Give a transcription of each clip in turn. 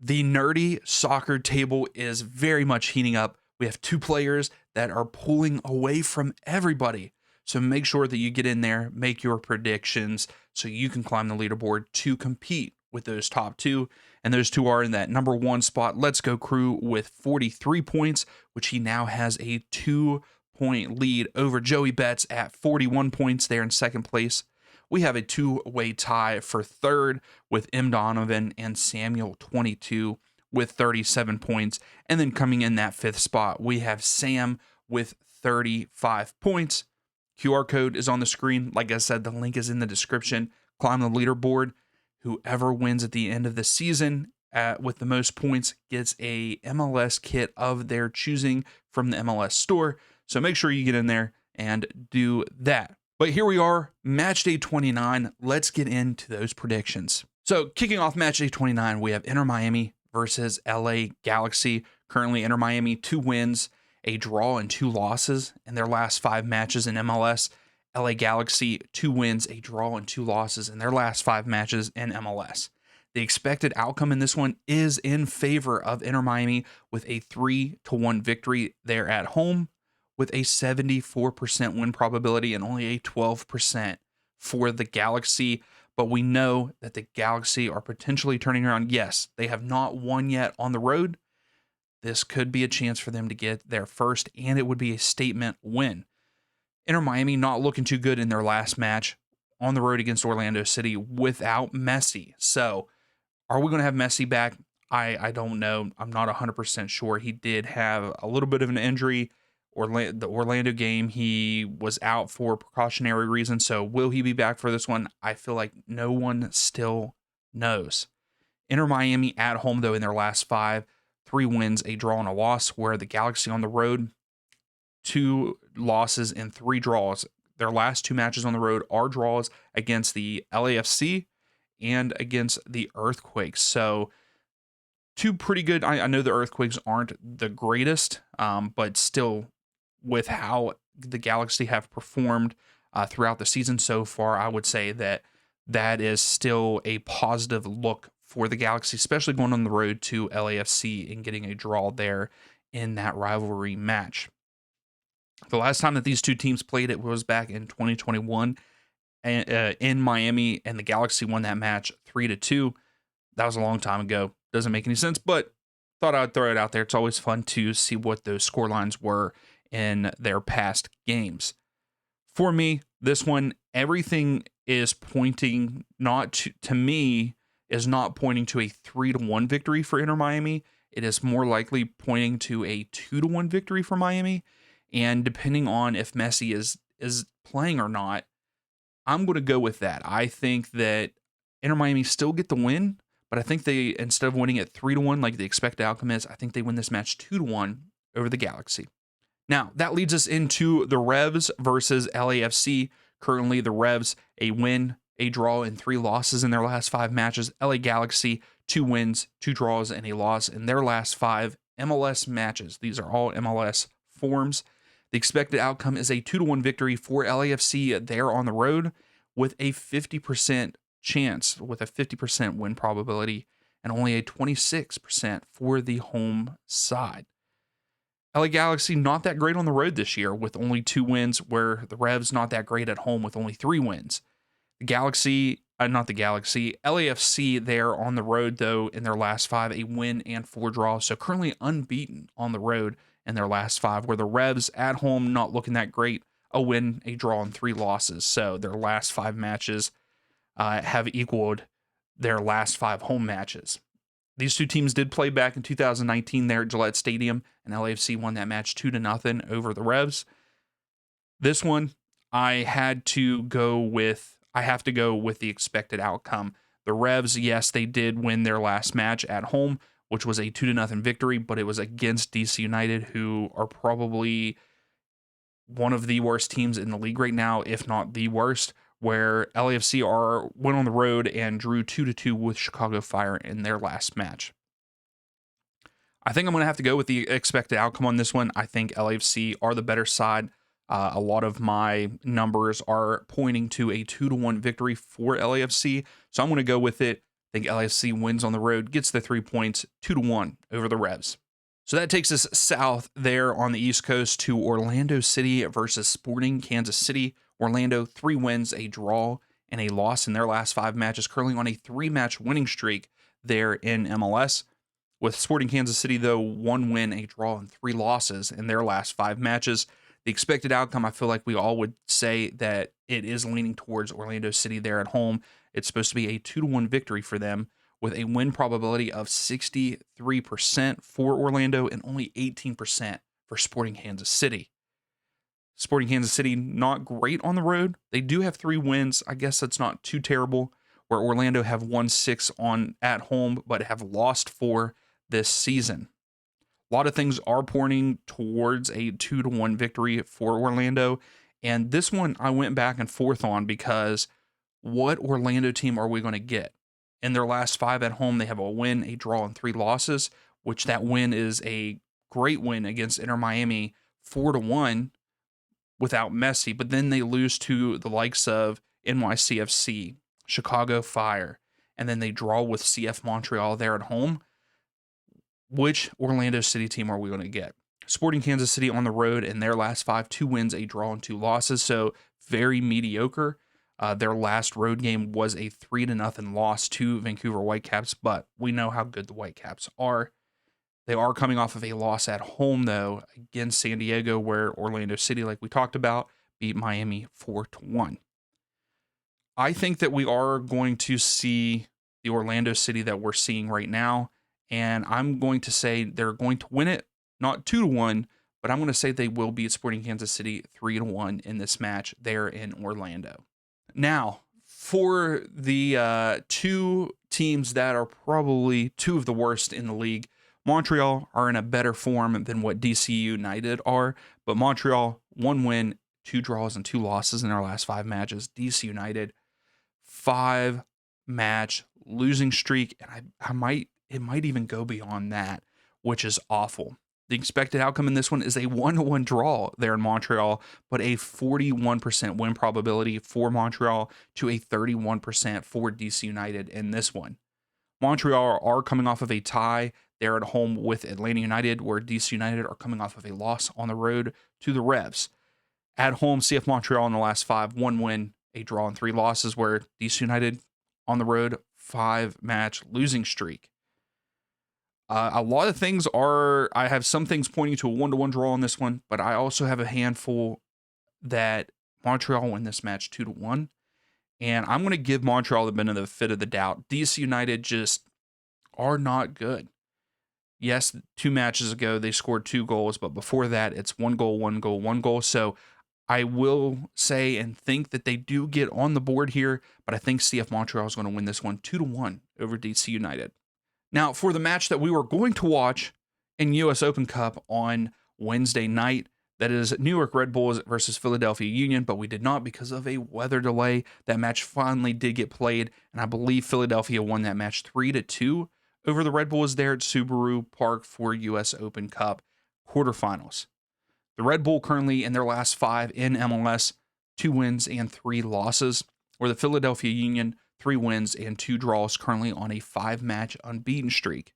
The nerdy soccer table is very much heating up. We have two players that are pulling away from everybody. So make sure that you get in there, make your predictions so you can climb the leaderboard to compete with those top two. And those two are in that number one spot. Let's Go Crew with 43 points, which he now has a 2-point lead over Joey Betts at 41 points there in second place. We have a two-way tie for third with M. Donovan and Samuel 22 with 37 points. And then coming in that fifth spot, we have Sam with 35 points. QR code is on the screen. Like I said, the link is in the description. Climb the leaderboard. Whoever wins at the end of the season with the most points gets a MLS kit of their choosing from the MLS store. So make sure you get in there and do that. But here we are, match day 29. Let's get into those predictions. So kicking off match day 29, we have Inter Miami versus LA Galaxy. Currently, Inter Miami 2 wins, a draw, and 2 losses in their last 5 matches in MLS. LA Galaxy 2 wins, a draw, and 2 losses in their last 5 matches in MLS. The expected outcome in this one is in favor of Inter Miami with a 3-1 victory there at home, with a 74% win probability and only a 12% for the Galaxy. But we know that the Galaxy are potentially turning around. Yes, they have not won yet on the road. This could be a chance for them to get their first, and it would be a statement win. Inter Miami not looking too good in their last match on the road against Orlando City without Messi. So are we going to have Messi back? I don't know. I'm not 100% sure. He did have a little bit of an injury. The Orlando game, he was out for precautionary reasons. So will he be back for this one? I feel like no one still knows. Inter Miami at home, though, in their last 5, 3 wins, a draw, and a loss, where the Galaxy on the road, 2 losses and 3 draws. Their last 2 matches on the road are draws against the LAFC and against the Earthquakes. So 2 pretty good. I know the Earthquakes aren't the greatest, but still, with how the Galaxy have performed throughout the season so far, I would say that that is still a positive look for the Galaxy, especially going on the road to LAFC and getting a draw there in that rivalry match. The last time that these two teams played, it was back in 2021 in Miami, and the Galaxy won that match 3-2. That was a long time ago. Doesn't make any sense, but thought I'd throw it out there. It's always fun to see what those score lines were in their past games. For me, this one, everything is pointing to me, is not pointing to a 3-1 victory for Inter Miami. It is more likely pointing to a 2-1 victory for Miami. And depending on if Messi is playing or not, I'm going to go with that. I think that Inter Miami still get the win, but I think they, instead of winning at 3-1 like the expected outcome is, I think they win this match 2-1 over the Galaxy. Now, that leads us into the Revs versus LAFC. Currently, the Revs, a win, a draw, and 3 losses in their last 5 matches. LA Galaxy, 2 wins, 2 draws, and a loss in their last 5 MLS matches. These are all MLS forms. The expected outcome is a 2-1 victory for LAFC there on the road with a 50% chance, with a 50% win probability, and only a 26% for the home side. LA Galaxy not that great on the road this year with only 2 wins, where the Revs not that great at home with only 3 wins. LAFC there on the road, though, in their last 5, a win and 4 draws. So currently unbeaten on the road in their last 5, where the Revs at home not looking that great, a win, a draw, and 3 losses. So their last 5 matches have equaled their last 5 home matches. These two teams did play back in 2019 there at Gillette Stadium, and LAFC won that match 2-0 over the Revs. This one, I have to go with the expected outcome. The Revs, yes, they did win their last match at home, which was a 2-0 victory, but it was against DC United, who are probably one of the worst teams in the league right now, if not the worst, where LAFC went on the road and drew 2-2 with Chicago Fire in their last match. I think I'm going to have to go with the expected outcome on this one. I think LAFC are the better side. A lot of my numbers are pointing to a 2-1 victory for LAFC, so I'm going to go with it. I think LAFC wins on the road, gets the 3 points, 2-1 over the Revs. So that takes us south there on the East Coast to Orlando City versus Sporting Kansas City. Orlando, 3 wins, a draw, and a loss in their last 5 matches, currently on a 3-match winning streak there in MLS. With Sporting Kansas City, though, 1 win, a draw, and 3 losses in their last 5 matches. The expected outcome, I feel like we all would say that it is leaning towards Orlando City there at home. It's supposed to be a 2-1 victory for them, with a win probability of 63% for Orlando and only 18% for Sporting Kansas City. Sporting Kansas City, not great on the road. They do have 3 wins. I guess that's not too terrible, where Orlando have won 6 at home, but have lost 4 this season. A lot of things are pointing towards a 2-1 victory for Orlando. And this one I went back and forth on, because what Orlando team are we going to get? In their last 5 at home, they have a win, a draw, and 3 losses, which that win is a great win against Inter Miami, 4-1 without Messi. But then they lose to the likes of NYCFC, Chicago Fire, and then they draw with CF Montreal there at home. Which Orlando City team are we going to get? Sporting Kansas City on the road in their last 5, 2 wins, a draw, and 2 losses. So very mediocre. Their last road game was a 3-0 loss to Vancouver Whitecaps, but we know how good the Whitecaps are. They are coming off of a loss at home, though, against San Diego, where Orlando City, like we talked about, beat Miami 4-1. I think that we are going to see the Orlando City that we're seeing right now, and I'm going to say they're going to win it, not 2-1, but I'm going to say they will beat Sporting Kansas City 3-1 in this match there in Orlando. Now, for the 2 teams that are probably 2 of the worst in the league, Montreal are in a better form than what DC United are, but Montreal, 1 win, 2 draws, and 2 losses in their last 5 matches. DC United, 5-match losing streak, and it might even go beyond that, which is awful. The expected outcome in this one is a 1-1 draw there in Montreal, but a 41% win probability for Montreal to a 31% for DC United in this one. Montreal are coming off of a tie there at home with Atlanta United, where DC United are coming off of a loss on the road to the Revs. At home, CF Montreal in the last 5, 1 win, a draw, and 3 losses, where DC United on the road, 5-match losing streak. A lot of things I have some things pointing to a 1-1 draw on this one, but I also have a handful that Montreal win this match 2-1. And I'm going to give Montreal the benefit of the doubt. DC United just are not good. Yes, 2 matches ago, they scored 2 goals, but before that, it's 1 goal, 1 goal, 1 goal. So I will say and think that they do get on the board here, but I think CF Montreal is going to win this one 2-1 over DC United. Now, for the match that we were going to watch in US Open Cup on Wednesday night, that is New York Red Bulls versus Philadelphia Union, but we did not because of a weather delay. That match finally did get played, and I believe Philadelphia won that match 3-2 over the Red Bulls there at Subaru Park for US Open Cup quarterfinals. The Red Bull currently in their last 5 in MLS, 2 wins and 3 losses, where the Philadelphia Union, 3 wins and 2 draws, currently on a 5-match unbeaten streak.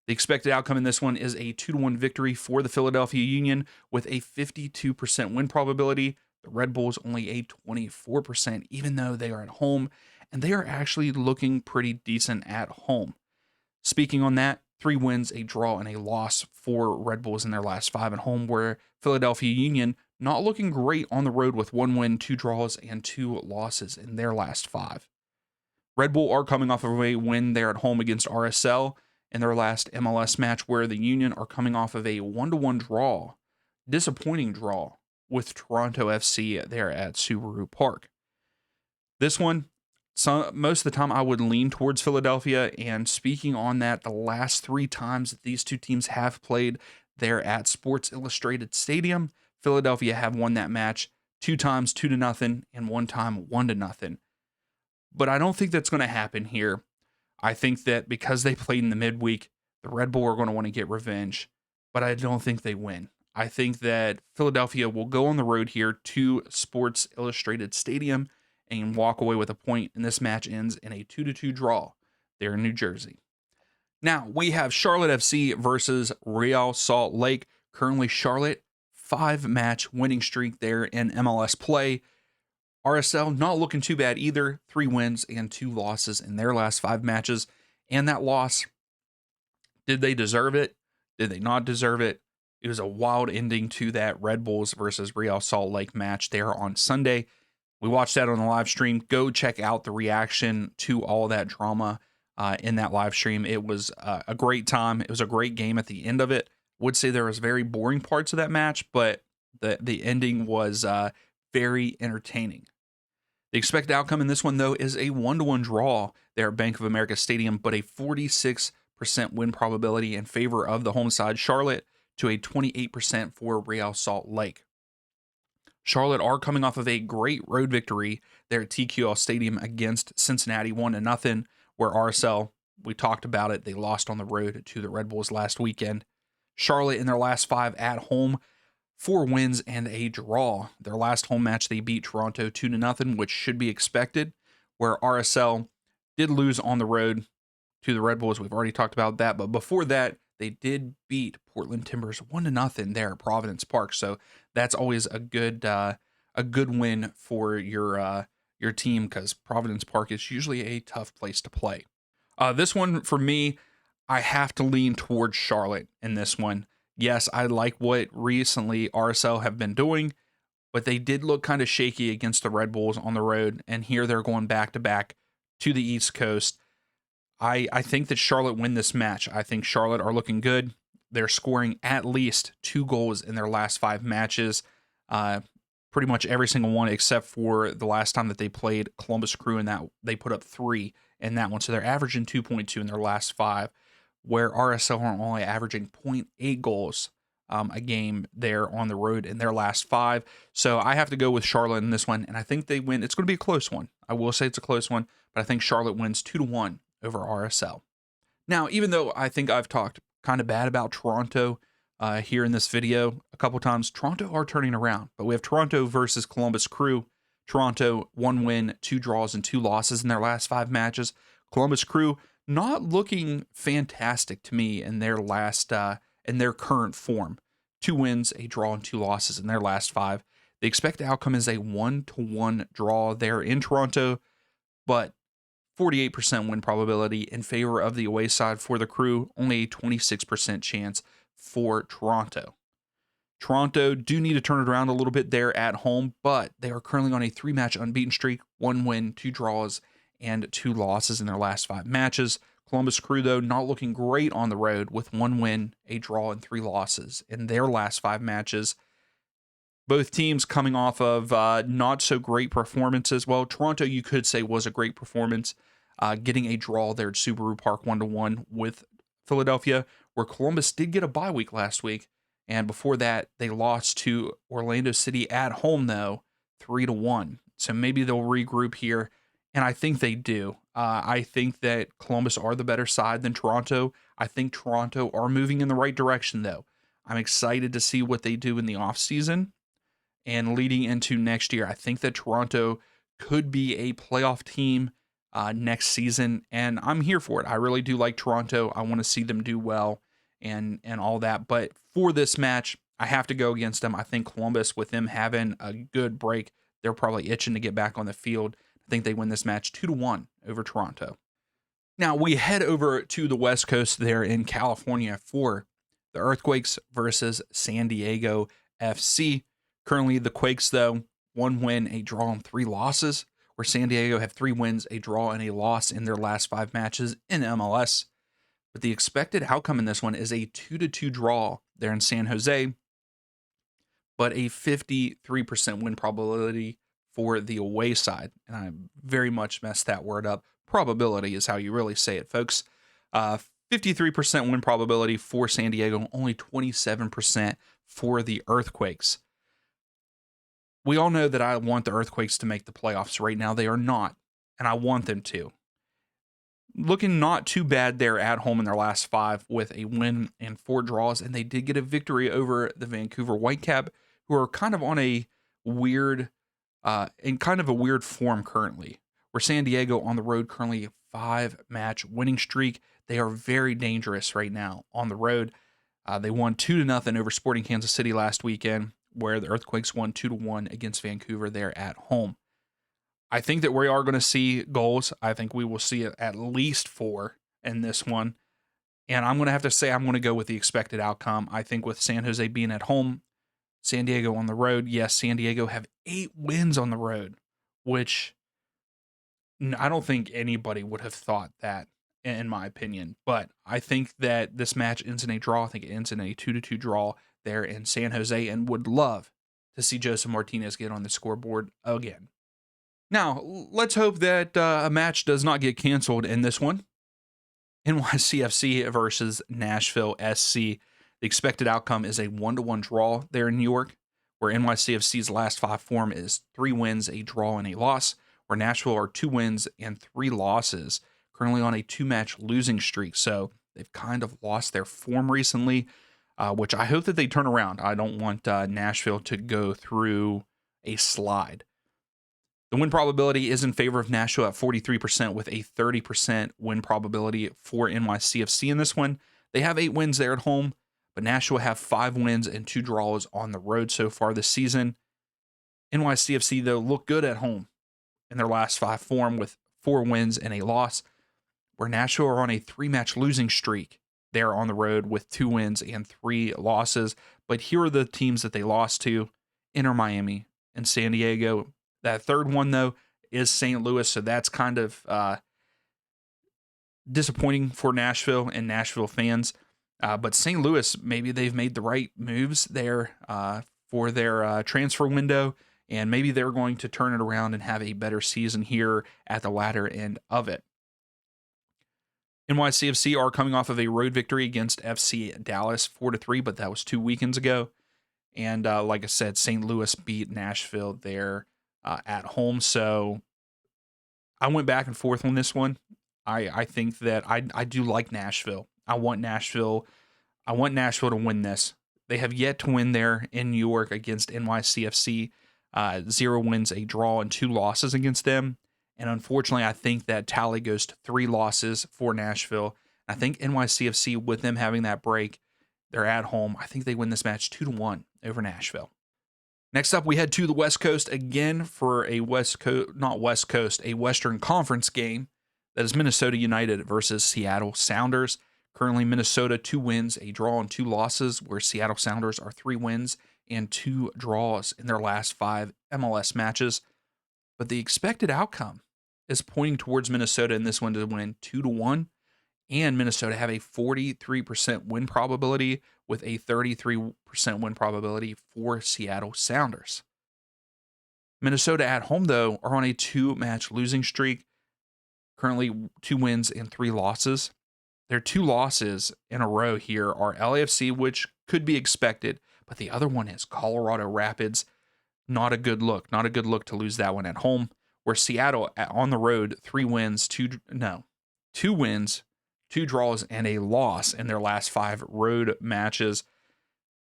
The expected outcome in this one is a 2-1 victory for the Philadelphia Union with a 52% win probability. The Red Bulls only a 24%, even though they are at home, and they are actually looking pretty decent at home. Speaking on that, 3 wins, a draw, and a loss for Red Bulls in their last 5 at home, where Philadelphia Union not looking great on the road with 1 win, 2 draws, and 2 losses in their last 5. Red Bull are coming off of a win there at home against RSL in their last MLS match, where the Union are coming off of a 1-1 draw, disappointing draw, with Toronto FC there at Subaru Park. This one, most of the time I would lean towards Philadelphia, and speaking on that, the last 3 times that these 2 teams have played there at Sports Illustrated Stadium, Philadelphia have won that match 2 times 2-0 and 1 time 1-0. But I don't think that's going to happen here. I think that because they played in the midweek, the Red Bull are going to want to get revenge, but I don't think they win. I think that Philadelphia will go on the road here to Sports Illustrated Stadium and walk away with a point, and this match ends in a 2-2 draw there in New Jersey. Now, we have Charlotte FC versus Real Salt Lake. Currently, Charlotte, 5-match winning streak there in MLS play. RSL, not looking too bad either. 3 wins and 2 losses in their last 5 matches. And that loss, did they deserve it? Did they not deserve it? It was a wild ending to that Red Bulls versus Real Salt Lake match there on Sunday. We watched that on the live stream. Go check out the reaction to all that drama in that live stream. It was a great time. It was a great game at the end of it. Would say there was very boring parts of that match, but the ending was very entertaining. The expected outcome in this one, though, is a 1-1 draw there at Bank of America Stadium, but a 46% win probability in favor of the home side, Charlotte, to a 28% for Real Salt Lake. Charlotte are coming off of a great road victory there at TQL Stadium against Cincinnati, 1-0, where RSL, we talked about it, they lost on the road to the Red Bulls last weekend. Charlotte, in their last 5 at home, 4 wins and a draw. Their last home match, they beat Toronto 2-0, which should be expected, where RSL did lose on the road to the Red Bulls. We've already talked about that, but before that, they did beat Portland Timbers 1-0 there at Providence Park. So that's always a good win for your team, because Providence Park is usually a tough place to play. This one for me, I have to lean towards Charlotte in this one. Yes, I like what recently RSL have been doing, but they did look kind of shaky against the Red Bulls on the road, and here they're going back to back to the East Coast. I think that Charlotte win this match. I think Charlotte are looking good. They're scoring at least 2 goals in their last 5 matches. Pretty much every single one except for the last time that they played Columbus Crew, and that they put up 3 in that one. So they're averaging 2.2 in their last 5, where RSL are only averaging 0.8 goals a game there on the road in their last 5. So I have to go with Charlotte in this one, and I think they win. It's going to be a close one. I will say it's a close one, but I think Charlotte wins 2-1 over RSL. Now, even though I think I've talked kind of bad about Toronto here in this video a couple times, Toronto are turning around. But we have Toronto versus Columbus Crew. Toronto, 1 win, 2 draws, and 2 losses in their last 5 matches. Columbus Crew not looking fantastic to me in their current form. 2 wins, a draw, and 2 losses in their last 5. The expected outcome is a 1-1 draw there in Toronto, but 48% win probability in favor of the away side for the Crew, only a 26% chance for Toronto. Toronto do need to turn it around a little bit there at home, but they are currently on a 3-match unbeaten streak, 1 win, 2 draws, and 2 losses in their last 5 matches. Columbus Crew, though, not looking great on the road with 1 win, a draw, and 3 losses in their last 5 matches. Both teams coming off of not so great performances. Well, Toronto, you could say, was a great performance, getting a draw there at Subaru Park 1-1 with Philadelphia, where Columbus did get a bye week last week. And before that, they lost to Orlando City at home, though, 3-1. So maybe they'll regroup here, and I think they do. I think that Columbus are the better side than Toronto. I think Toronto are moving in the right direction, though. I'm excited to see what they do in the offseason and leading into next year. I think that Toronto could be a playoff team next season, and I'm here for it. I really do like Toronto. I want to see them do well and all that. But for this match, I have to go against them. I think Columbus, with them having a good break, they're probably itching to get back on the field. I think they win this match 2-1 over Toronto. Now we head over to the West Coast there in California for the Earthquakes versus San Diego FC. Currently, the Quakes, though, 1 win, a draw, and 3 losses, where San Diego have 3 wins, a draw, and a loss in their last 5 matches in MLS. But the expected outcome in this one is a 2-2 draw there in San Jose, but a 53% win probability for the away side. And I very much messed that word up. Probability is how you really say it, folks. 53% win probability for San Diego, only 27% for the Earthquakes. We all know that I want the Earthquakes to make the playoffs. Right now, they are not, and I want them to. Looking not too bad there at home in their last 5 with a win and 4 draws, and they did get a victory over the Vancouver Whitecap, who are kind of on a weird, in kind of a weird form currently, Where San Diego on the road currently a 5-match winning streak. They are very dangerous right now on the road. They won 2-0 over Sporting Kansas City last weekend, where the Earthquakes won 2-1 against Vancouver there at home. I think that we are going to see goals. I think we will see at least 4 in this one. And I'm going to have to say I'm going to go with the expected outcome. I think with San Jose being at home, San Diego on the road, yes, San Diego have 8 wins on the road, which I don't think anybody would have thought that, in my opinion. But I think that this match ends in a draw. I think it ends in a 2-2 draw there in San Jose, and would love to see Josef Martinez get on the scoreboard again. Now, let's hope that a match does not get canceled in this one. NYCFC versus Nashville SC. The expected outcome is a 1-1 draw there in New York, where NYCFC's last 5 form is 3 wins, a draw, and a loss, where Nashville are 2 wins and 3 losses, currently on a 2-match losing streak. So they've kind of lost their form recently, which I hope that they turn around. I don't want Nashville to go through a slide. The win probability is in favor of Nashville at 43%, with a 30% win probability for NYCFC in this one. They have 8 wins there at home, but Nashville have 5 wins and 2 draws on the road so far this season. NYCFC, though, look good at home in their last 5 form with 4 wins and a loss, where Nashville are on a 3-match losing streak. They're on the road with 2 wins and 3 losses. But here are the teams that they lost to: Inter Miami and San Diego. That third one, though, is St. Louis, so that's kind of disappointing for Nashville and Nashville fans. But St. Louis, maybe they've made the right moves there for their transfer window, and maybe they're going to turn it around and have a better season here at the latter end of it. NYCFC are coming off of a road victory against FC Dallas 4-3, but that was 2 weekends ago. And like I said, St. Louis beat Nashville there at home. So I went back and forth on this one. I think that I do like Nashville. I want Nashville to win this. They have yet to win there in New York against NYCFC. 0 wins, a draw, and 2 losses against them. And unfortunately, I think that tally goes to 3 losses for Nashville. I think NYCFC, with them having that break, they're at home. I think they win this match 2-1 over Nashville. Next up, we head to the West Coast again for a a Western Conference game. That is Minnesota United versus Seattle Sounders. Currently, Minnesota 2 wins, a draw, and 2 losses, where Seattle Sounders are 3 wins and 2 draws in their last 5 MLS matches. But the expected outcome is pointing towards Minnesota in this one to win 2-1, and Minnesota have a 43% win probability with a 33% win probability for Seattle Sounders. Minnesota at home, though, are on a 2-match losing streak, currently 2 wins and 3 losses. Their 2 losses in a row here are LAFC, which could be expected, but the other one is Colorado Rapids. Not a good look. Not a good look to lose that one at home. Where Seattle on the road, 2 wins, 2 draws, and a loss in their last 5 road matches.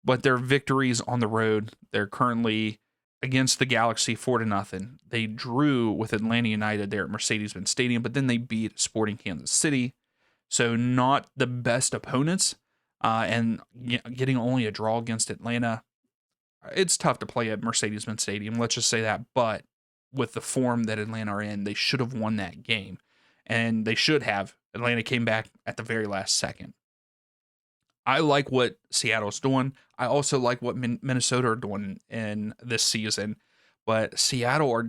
But their victories on the road, they're currently against the Galaxy 4-0. They drew with Atlanta United there at Mercedes-Benz Stadium, but then they beat Sporting Kansas City. So not the best opponents, and getting only a draw against Atlanta. It's tough to play at Mercedes-Benz Stadium, let's just say that. But with the form that Atlanta are in, they should have won that game. And they should have. Atlanta came back at the very last second. I like what Seattle's doing. I also like what Minnesota are doing in this season. But Seattle are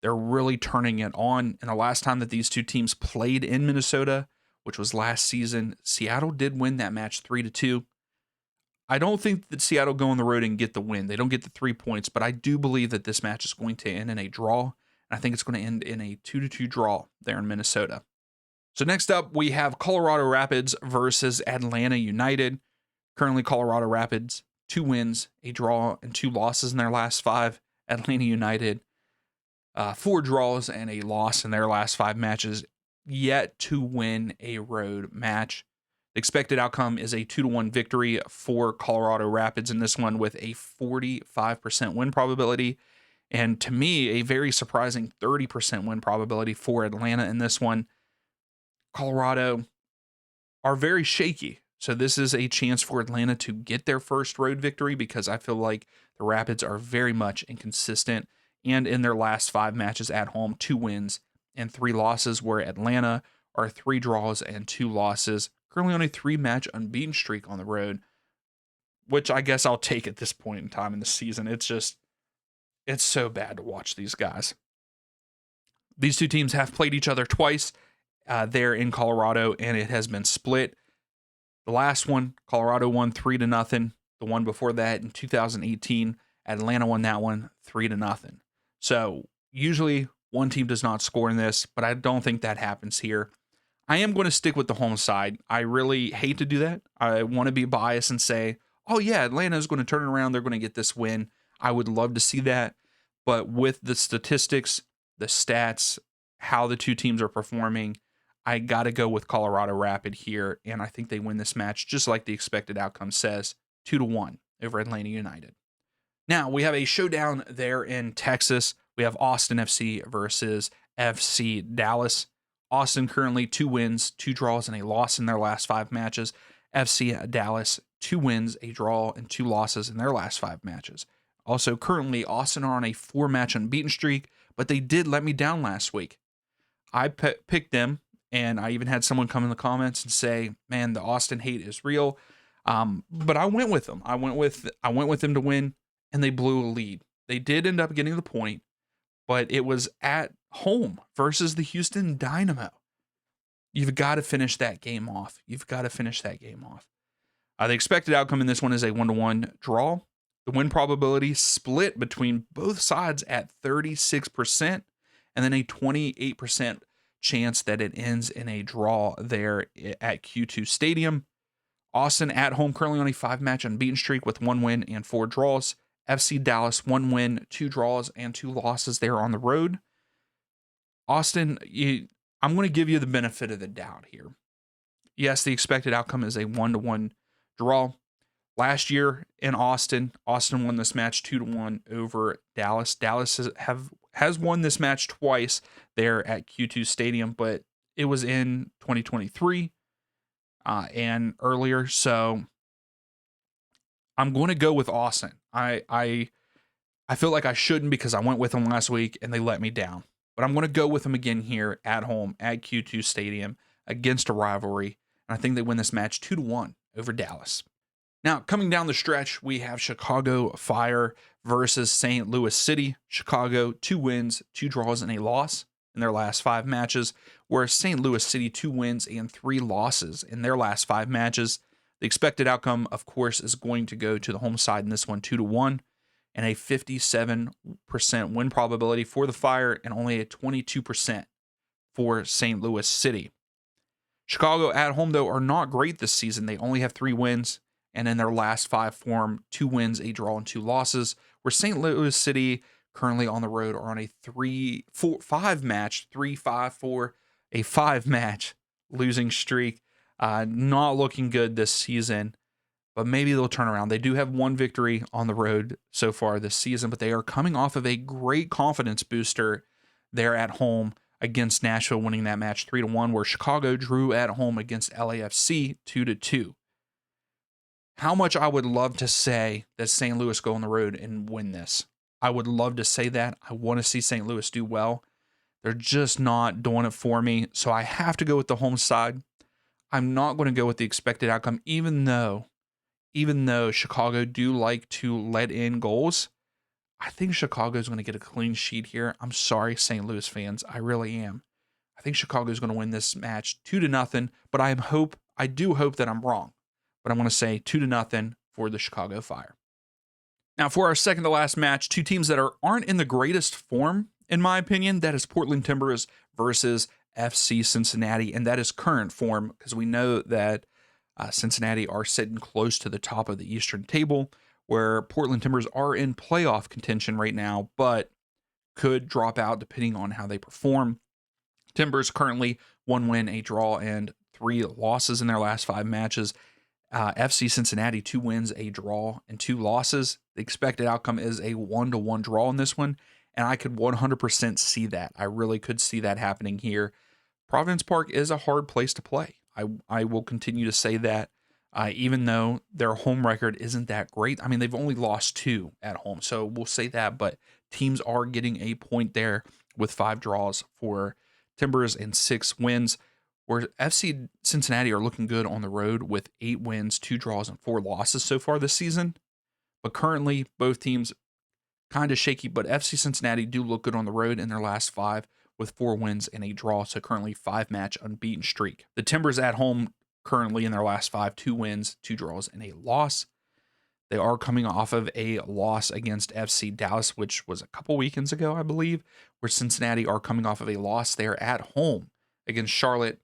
they're really turning it on. And the last time that these two teams played in Minnesota, which was last season, Seattle did win that match 3-2. I don't think that Seattle go on the road and get the win. They don't get the 3 points, but I do believe that this match is going to end in a draw. And I think it's going to end in a 2-2 draw there in Minnesota. So next up, we have Colorado Rapids versus Atlanta United. Currently, Colorado Rapids, 2 wins, a draw, and 2 losses in their last 5. Atlanta United, 4 draws and a loss in their last 5 matches, yet to win a road match. The expected outcome is a 2-1 victory for Colorado Rapids in this one, with a 45% win probability, And to me, a very surprising 30% win probability for Atlanta in this one. Colorado are very shaky. So this is a chance for Atlanta to get their first road victory, because I feel like the Rapids are very much inconsistent. And in their last 5 matches at home, 2 wins and 3 losses, where Atlanta are 3 draws and 2 losses, currently on a 3-match unbeaten streak on the road, which I guess I'll take at this point in time in the season. It's so bad to watch these guys. These two teams have played each other twice there in Colorado, and it has been split. The last one, Colorado won 3-0. The one before that in 2018, Atlanta won that one 3-0. So usually one team does not score in this, but I don't think that happens here. I am going to stick with the home side. I really hate to do that. I want to be biased and say, oh yeah, Atlanta is going to turn it around. They're going to get this win. I would love to see that. But with the statistics, the stats, how the two teams are performing, I got to go with Colorado Rapid here, and I think they win this match just like the expected outcome says, 2-1 over Atlanta United. Now, we have a showdown there in Texas. We have Austin FC versus FC Dallas. Austin currently 2 wins, 2 draws, and a loss in their last 5 matches. FC Dallas, 2 wins, a draw, and 2 losses in their last 5 matches. Also, currently, Austin are on a 4-match unbeaten streak, but they did let me down last week. I picked them, and I even had someone come in the comments and say, man, the Austin hate is real. But I went with them. I went with them to win, and they blew a lead. They did end up getting the point, but it was at home versus the Houston Dynamo. You've got to finish that game off. The expected outcome in this one is a 1-1 draw. The win probability split between both sides at 36%, and then a 28% chance that it ends in a draw there at Q2 Stadium. Austin at home currently on a 5-match unbeaten streak with 1 win and 4 draws. FC Dallas 1 win, 2 draws, and 2 losses there on the road. Austin, I'm going to give you the benefit of the doubt here. Yes, the expected outcome is a 1-1 draw. Last year in Austin won this match 2-1 over Dallas. Dallas has won this match twice there at Q2 Stadium, but it was in 2023 and earlier. So I'm going to go with Austin. I feel like I shouldn't, because I went with them last week and they let me down. But I'm going to go with them again here at home at Q2 Stadium against a rivalry. And I think they win this match 2-1 over Dallas. Now, coming down the stretch, we have Chicago Fire versus St. Louis City. Chicago, 2 wins, 2 draws, and a loss in their last 5 matches, whereas St. Louis City, 2 wins and 3 losses in their last 5 matches. The expected outcome, of course, is going to go to the home side in this one, 2-1, and a 57% win probability for the Fire and only a 22% for St. Louis City. Chicago at home, though, are not great this season. They only have 3 wins. And in their last 5 form, 2 wins, a draw, and 2 losses, where St. Louis City currently on the road are on a 5-match losing streak. Not looking good this season, but maybe they'll turn around. They do have 1 victory on the road so far this season, but they are coming off of a great confidence booster there at home against Nashville, winning that match 3-1, where Chicago drew at home against LAFC 2-2. How much I would love to say that St. Louis go on the road and win this. I would love to say that. I want to see St. Louis do well. They're just not doing it for me, so I have to go with the home side. I'm not going to go with the expected outcome, even though Chicago do like to let in goals. I think Chicago is going to get a clean sheet here. I'm sorry, St. Louis fans. I really am. I think Chicago is going to win this match 2-0, but I do hope that I'm wrong. But I'm going to say 2-0 for the Chicago Fire. Now, for our second to last match, 2 teams that aren't in the greatest form, in my opinion. That is Portland Timbers versus FC Cincinnati, and that is current form, because we know that Cincinnati are sitting close to the top of the Eastern table, where Portland Timbers are in playoff contention right now, but could drop out depending on how they perform. Timbers currently 1 win, a draw, and 3 losses in their last 5 matches. FC Cincinnati, 2 wins, a draw, and 2 losses. The expected outcome is a 1-1 draw in this one, And I could 100% see that. I really could see that happening here. Providence Park is a hard place to play. I will continue to say that, even though their home record isn't that great. I mean, they've only lost 2 at home, so we'll say that, but teams are getting a point there with 5 draws for Timbers and 6 wins, where FC Cincinnati are looking good on the road with 8 wins, 2 draws, and 4 losses so far this season. But currently, both teams kind of shaky, but FC Cincinnati do look good on the road in their last 5 with 4 wins and a draw, so currently 5-match unbeaten streak. The Timbers at home currently in their last 5, 2 wins, 2 draws, and a loss. They are coming off of a loss against FC Dallas, which was a couple weekends ago, I believe, where Cincinnati are coming off of a loss there at home against Charlotte.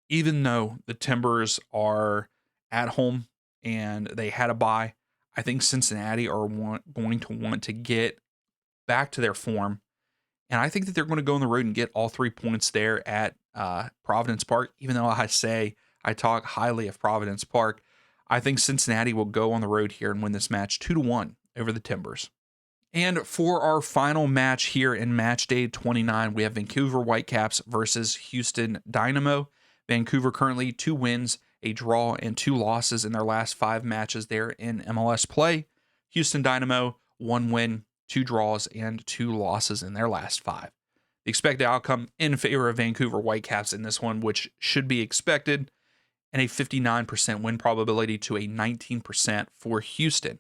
Even though the Timbers are at home and they had a bye, I think Cincinnati are going to want to get back to their form. And I think that they're going to go on the road and get all 3 points there at Providence Park. Even though I talk highly of Providence Park, I think Cincinnati will go on the road here and win this match 2-1 over the Timbers. And for our final match here in match day 29, we have Vancouver Whitecaps versus Houston Dynamo. Vancouver currently 2 wins, a draw, and 2 losses in their last 5 matches there in MLS play. Houston Dynamo 1 win, 2 draws, and 2 losses in their last 5. The expected outcome in favor of Vancouver Whitecaps in this one, which should be expected, and a 59% win probability to a 19% for Houston.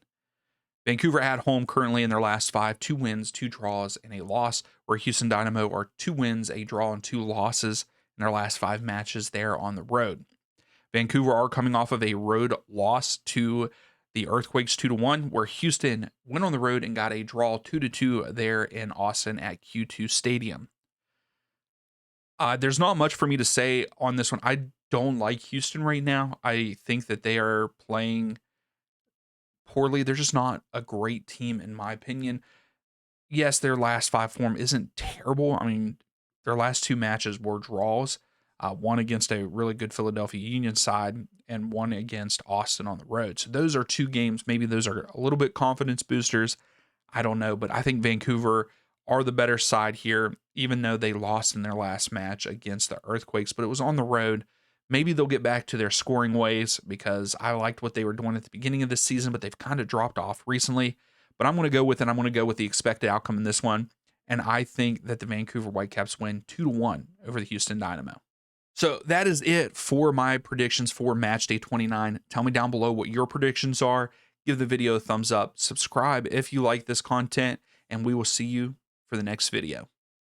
Vancouver at home currently in their last 5, 2 wins, 2 draws, and a loss, where Houston Dynamo are 2 wins, a draw, and 2 losses in their last 5 matches there on the road. Vancouver are coming off of a road loss to the Earthquakes 2-1, where Houston went on the road and got a draw 2-2 there in Austin at Q2 Stadium. There's not much for me to say on this one. I don't like Houston right now. I think that they are playing poorly. They're just not a great team, in my opinion. Yes, their last 5 form isn't terrible. I mean, their last 2 matches were draws. One against a really good Philadelphia Union side and one against Austin on the road. So those are 2 games. Maybe those are a little bit confidence boosters. I don't know, but I think Vancouver are the better side here, even though they lost in their last match against the Earthquakes, but it was on the road. Maybe they'll get back to their scoring ways, because I liked what they were doing at the beginning of this season, but they've kind of dropped off recently. But I'm going to go with it. I'm going to go with the expected outcome in this one. And I think that the Vancouver Whitecaps win 2-1 over the Houston Dynamo. So that is it for my predictions for match day 29. Tell me down below what your predictions are. Give the video a thumbs up. Subscribe if you like this content, and we will see you for the next video.